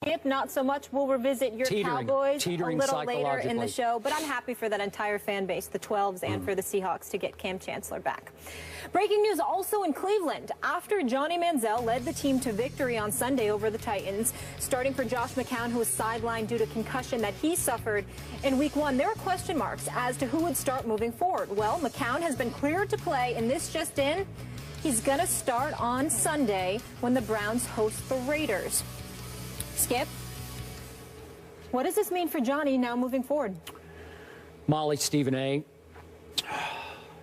Skip, not so much. We'll revisit your Cowboys a little later in the show, but I'm happy for that entire fan base, the 12s, and for the Seahawks to get Cam Chancellor back. Breaking news also in Cleveland. After Johnny Manziel led the team to victory on Sunday over the Titans, starting for Josh McCown, who was sidelined due to concussion that he suffered in Week 1, there are question marks as to who would start moving forward. Well, McCown has been cleared to play, and this just in, he's going to start on Sunday when the Browns host the Raiders. Skip, what does this mean for Johnny now moving forward? Molly, Stephen A.,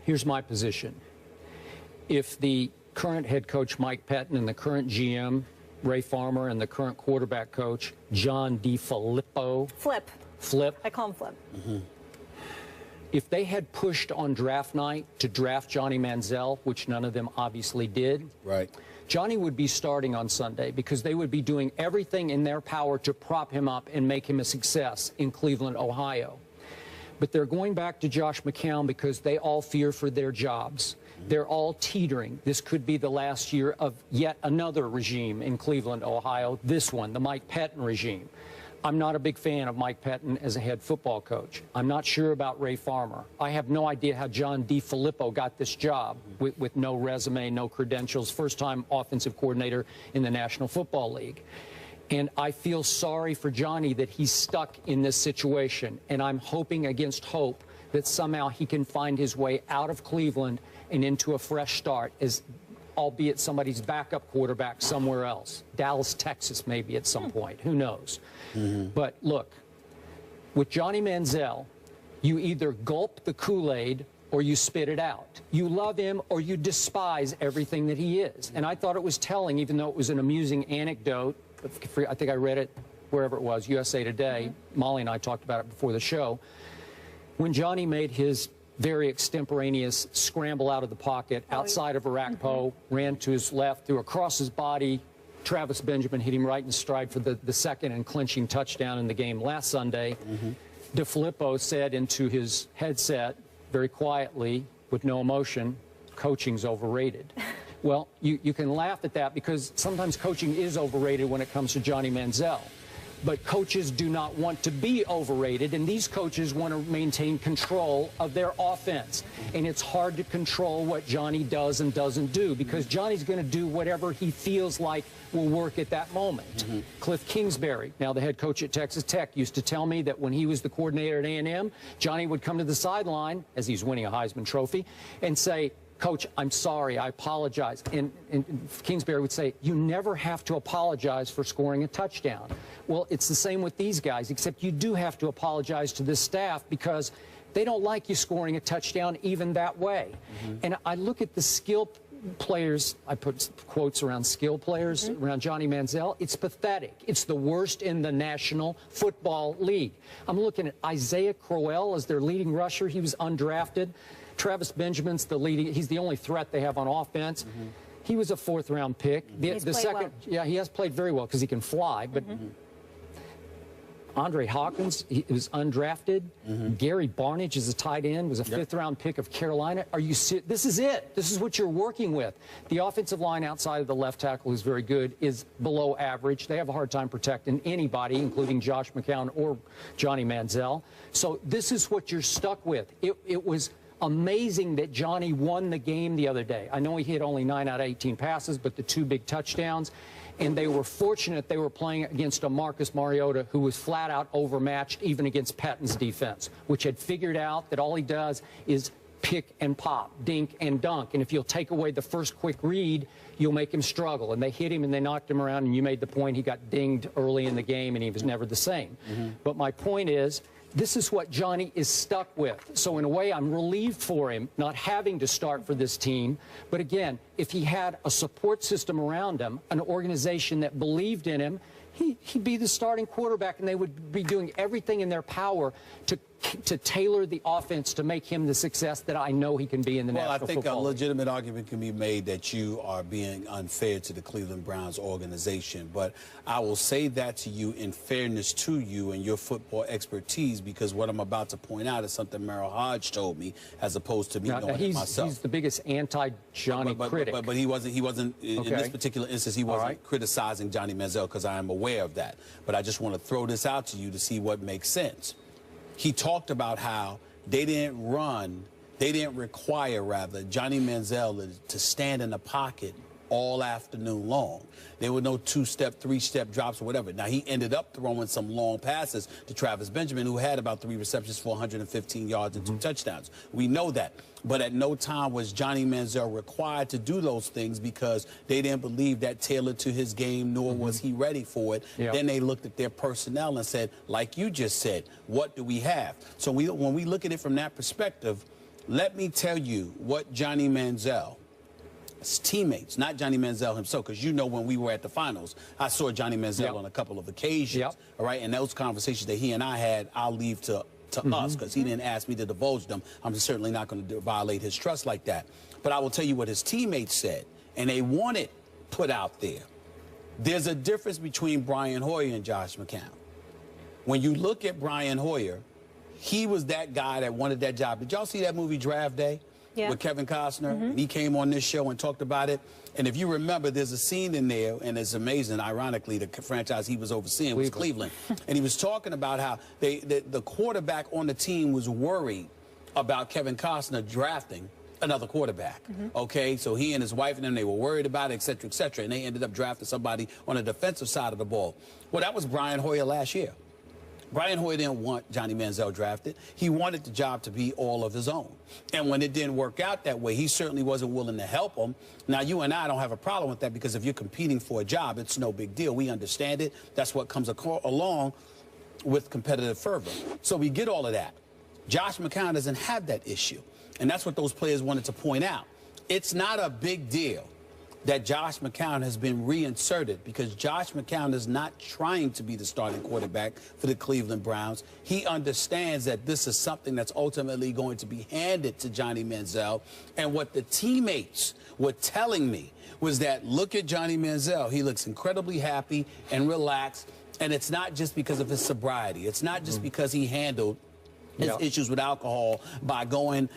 here's my position. If the current head coach, Mike Pettine, and the current GM, Ray Farmer, and the current quarterback coach, John DeFilippo. Flip. I call him Flip. If they had pushed on draft night to draft Johnny Manziel, which none of them obviously did, Johnny would be starting on Sunday because they would be doing everything in their power to prop him up and make him a success in Cleveland, Ohio. But they're going back to Josh McCown because they all fear for their jobs. They're all teetering. This could be the last year of yet another regime in Cleveland, Ohio, this one, the Mike Pettine regime. I'm not a big fan of Mike Pettine as a head football coach. I'm not sure about Ray Farmer. I have no idea how John DeFilippo got this job with no resume, no credentials, first-time offensive coordinator in the National Football League. And I feel sorry for Johnny that he's stuck in this situation. And I'm hoping against hope that somehow he can find his way out of Cleveland and into a fresh start, as albeit somebody's backup quarterback somewhere else. Dallas, Texas, maybe at some point. Who knows? But look, with Johnny Manziel, you either gulp the Kool-Aid or you spit it out. You love him or you despise everything that he is. And I thought it was telling, even though it was an amusing anecdote. I think I read it wherever it was, USA Today. Molly and I talked about it before the show. When Johnny made his very extemporaneous scramble out of the pocket outside of Arakpo, ran to his left, threw across his body. Travis Benjamin hit him right in stride for the second and clinching touchdown in the game last Sunday. DeFilippo said into his headset, very quietly, with no emotion, coaching's overrated. Well, you can laugh at that because sometimes coaching is overrated when it comes to Johnny Manziel. But coaches do not want to be overrated, and these coaches want to maintain control of their offense. And it's hard to control what Johnny does and doesn't do because Johnny's going to do whatever he feels like will work at that moment. Cliff Kingsbury, now the head coach at Texas Tech, used to tell me that when he was the coordinator at A&M, Johnny would come to the sideline, as he's winning a Heisman Trophy, and say, "Coach, I'm sorry, I apologize." And Kingsbury would say, "You never have to apologize for scoring a touchdown." Well, it's the same with these guys, except you do have to apologize to this staff because they don't like you scoring a touchdown even that way. And I look at the skill players, I put quotes around skill players, around Johnny Manziel. It's pathetic. It's the worst in the National Football League. I'm looking at Isaiah Crowell as their leading rusher. He was undrafted. Travis Benjamin's the leading. He's the only threat they have on offense. He was a fourth-round pick. Yeah, he has played very well because he can fly. But Andre Hawkins, he was undrafted. Gary Barnidge is a tight end, was a fifth-round pick of Carolina. Are you serious? This is it. This is what you're working with. The offensive line outside of the left tackle, who's very good, is below average. They have a hard time protecting anybody, including Josh McCown or Johnny Manziel. So this is what you're stuck with. It was amazing that Johnny won the game the other day. I know he hit only 9 out of 18 passes, but the 2 big touchdowns. And they were fortunate they were playing against a Marcus Mariota who was flat out overmatched even against Pettine's defense, which had figured out that all he does is pick and pop, dink and dunk. And if you'll take away the first quick read, you'll make him struggle. And they hit him and they knocked him around, and you made the point he got dinged early in the game and he was never the same. But my point is, this is what Johnny is stuck with. So in a way, I'm relieved for him not having to start for this team. But again, if he had a support system around him, an organization that believed in him, he'd be the starting quarterback, and they would be doing everything in their power to tailor the offense to make him the success that I know he can be in the National Football League. Well, I think a legitimate argument can be made that you are being unfair to the Cleveland Browns organization. But I will say that to you in fairness to you and your football expertise, because what I'm about to point out is something Merrill Hodge told me, as opposed to me knowing it myself. He's the biggest anti-Johnny critic. But he wasn't in this particular instance, he wasn't criticizing Johnny Manziel, because I am aware of that. But I just want to throw this out to you to see what makes sense. He talked about how they didn't require, rather, Johnny Manziel to stand in the pocket all afternoon long. There were no two-step, three-step drops or whatever. Now, he ended up throwing some long passes to Travis Benjamin, who had about 3 receptions for 115 yards and 2 touchdowns. We know that. But at no time was Johnny Manziel required to do those things, because they didn't believe that tailored to his game, nor was he ready for it. Yep. Then they looked at their personnel and said, like you just said, what do we have? So when we look at it from that perspective, let me tell you what Johnny Manziel, his teammates, not Johnny Manziel himself, because you know when we were at the finals, I saw Johnny Manziel on a couple of occasions, all right? And those conversations that he and I had, I'll leave to us, because he didn't ask me to divulge them. I'm certainly not going to violate his trust like that. But I will tell you what his teammates said, and they want it put out there. There's a difference between Brian Hoyer and Josh McCown. When you look at Brian Hoyer, he was that guy that wanted that job. Did y'all see that movie Draft Day? With Kevin Costner? He came on this show and talked about it. And if you remember, there's a scene in there, and it's amazing. Ironically, the franchise he was overseeing was Cleveland. And he was talking about how the quarterback on the team was worried about Kevin Costner drafting another quarterback. Okay, so he and his wife and them, they were worried about it, et cetera, et cetera. And they ended up drafting somebody on the defensive side of the ball. Well, that was Brian Hoyer last year. Brian Hoyer didn't want Johnny Manziel drafted. He wanted the job to be all of his own. And when it didn't work out that way, he certainly wasn't willing to help him. Now, you and I don't have a problem with that, because if you're competing for a job, it's no big deal. We understand it. That's what comes along with competitive fervor. So we get all of that. Josh McCown doesn't have that issue. And that's what those players wanted to point out. It's not a big deal that Josh McCown has been reinserted, because Josh McCown is not trying to be the starting quarterback for the Cleveland Browns. He understands that this is something that's ultimately going to be handed to Johnny Manziel. And what the teammates were telling me was that, look at Johnny Manziel. He looks incredibly happy and relaxed. And it's not just because of his sobriety. It's not just because he handled his issues with alcohol by going,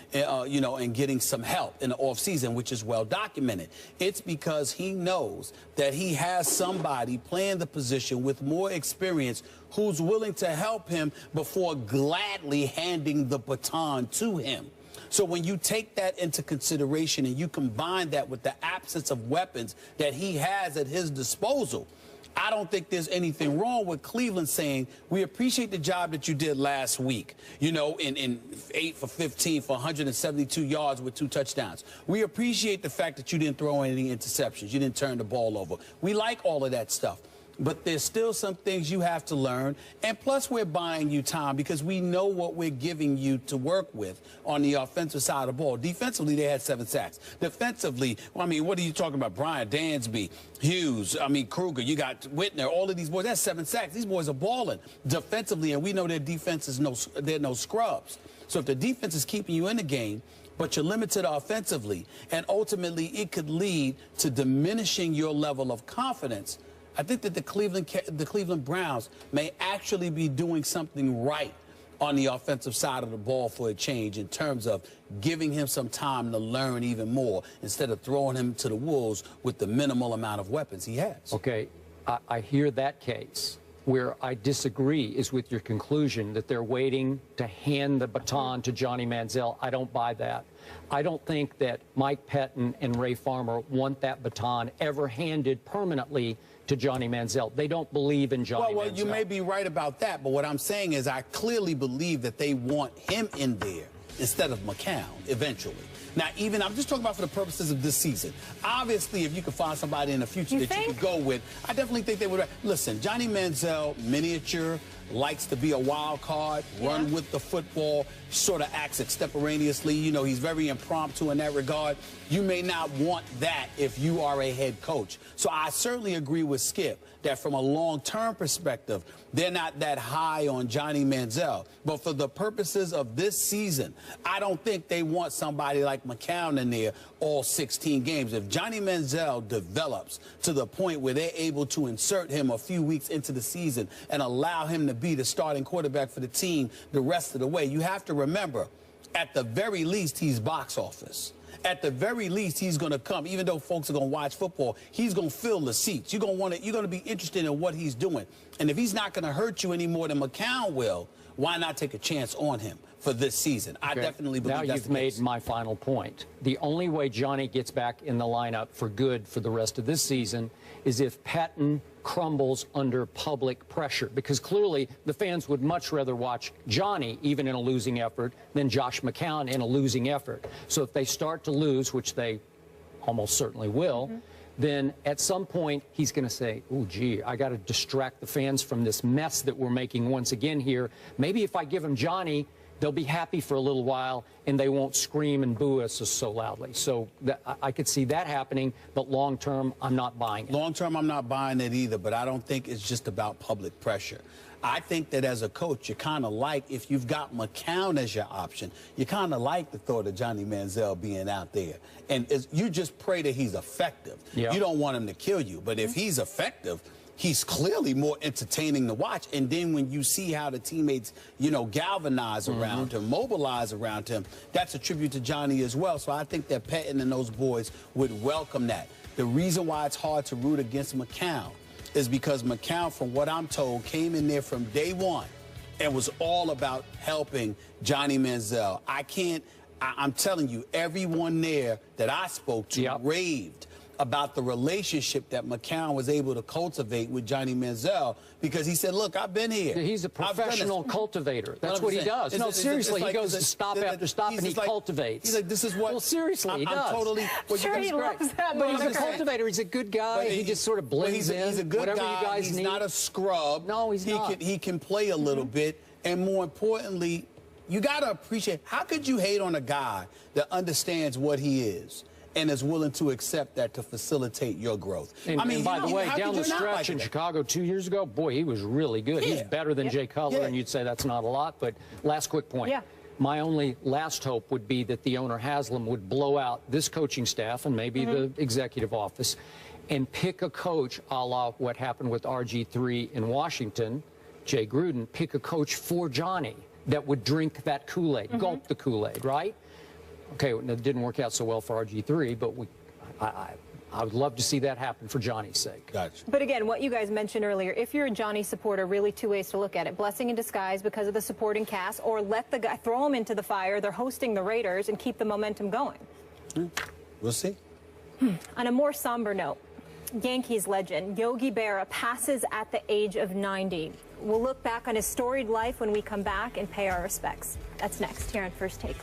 you know, and getting some help in the offseason, which is well documented. It's because he knows that he has somebody playing the position with more experience who's willing to help him before gladly handing the baton to him. So when you take that into consideration and you combine that with the absence of weapons that he has at his disposal, I don't think there's anything wrong with Cleveland saying, we appreciate the job that you did last week, you know, in 8 for 15 for 172 yards with 2 touchdowns. We appreciate the fact that you didn't throw any interceptions. You didn't turn the ball over. We like all of that stuff. But there's still some things you have to learn. And plus, we're buying you time, because we know what we're giving you to work with on the offensive side of the ball. Defensively, they had 7 sacks. Defensively, well, I mean, what are you talking about? Brian Dansby, Hughes, I mean, Kruger, you got Whitner, all of these boys. That's 7 sacks. These boys are balling defensively, and we know their defense is they're no scrubs. So if the defense is keeping you in the game, but you're limited offensively, and ultimately it could lead to diminishing your level of confidence, I think that the Cleveland Browns may actually be doing something right on the offensive side of the ball for a change, in terms of giving him some time to learn even more, instead of throwing him to the wolves with the minimal amount of weapons he has. Okay, I hear that case. Where I disagree is with your conclusion that they're waiting to hand the baton to Johnny Manziel. I don't buy that. I don't think that Mike Pettin and Ray Farmer want that baton ever handed permanently to Johnny Manziel. They don't believe in Johnny Manziel. Well, you may be right about that, but what I'm saying is I clearly believe that they want him in there instead of McCown eventually. Now, even I'm just talking about for the purposes of this season. Obviously, if you could find somebody in the future that you could go with, I definitely think they would. Listen, Johnny Manziel, miniature, likes to be a wild card, run with the football, sort of acts extemporaneously. You know, he's very impromptu in that regard. You may not want that if you are a head coach. So I certainly agree with Skip that from a long-term perspective, they're not that high on Johnny Manziel. But for the purposes of this season, I don't think they want somebody like Mccown in there all 16 games. If Johnny Manziel develops to the point where they're able to insert him a few weeks into the season and allow him to be the starting quarterback for the team the rest of the way, you have to remember, at the very least, he's box office. At the very least, he's going to come, even though folks are going to watch football, he's going to fill the seats. You're going to be interested in what he's doing. And if he's not going to hurt you any more than Mccown will, why not take a chance on him for this season? I definitely believe that's the case. Now you've made my final point. The only way Johnny gets back in the lineup for good for the rest of this season is if Patton crumbles under public pressure, because clearly the fans would much rather watch Johnny, even in a losing effort, than Josh McCown in a losing effort. So if they start to lose, which they almost certainly will, then at some point he's going to say, oh, gee, I got to distract the fans from this mess that we're making once again here. Maybe if I give him Johnny, they'll be happy for a little while and they won't scream and boo us so loudly. So I could see that happening, but long term, I'm not buying it. Long term, I'm not buying it either, but I don't think it's just about public pressure. I think that as a coach, you kind of like, if you've got Mccown as your option, you kind of like the thought of Johnny Manziel being out there. And you just pray that he's effective. Yep. You don't want him to kill you, but if he's effective, he's clearly more entertaining to watch. And then when you see how the teammates, you know, galvanize around him, mobilize around him, that's a tribute to Johnny as well. So I think that Patton and those boys would welcome that. The reason why it's hard to root against Mccown is because Mccown, from what I'm told, came in there from day one and was all about helping Johnny Manziel. I'm telling you, everyone there that I spoke to raved about the relationship that Mccown was able to cultivate with Johnny Manziel, because he said, look, I've been here. He's a professional cultivator. That's what he does. No, seriously, he goes to stop after stop and he cultivates. He's like, this is what... Well, seriously, he does. I'm totally... Sure, he loves that. But he's a cultivator. He's a good guy. He just sort of blends in. He's a good whatever guy. You guys he's need. not a scrub. No, he's not. He can play a little bit. And more importantly, you got to appreciate, how could you hate on a guy that understands what he is and is willing to accept that to facilitate your growth? And, I mean, and by the way, down the stretch in Chicago 2 years ago, boy, he was really good. He's better than Jay Cutler, and you'd say that's not a lot. But last quick point. My only last hope would be that the owner, Haslam, would blow out this coaching staff and maybe the executive office and pick a coach a la what happened with RG3 in Washington, Jay Gruden, pick a coach for Johnny that would drink that Kool-Aid, gulp the Kool-Aid, right? Okay, it didn't work out so well for RG3, but I would love to see that happen for Johnny's sake. Gotcha. But again, what you guys mentioned earlier, if you're a Johnny supporter, really two ways to look at it. Blessing in disguise because of the supporting cast, or let the guy, throw him into the fire. They're hosting the Raiders and keep the momentum going. We'll see. On a more somber note, Yankees legend Yogi Berra passes at the age of 90. We'll look back on his storied life when we come back and pay our respects. That's next here on First Take.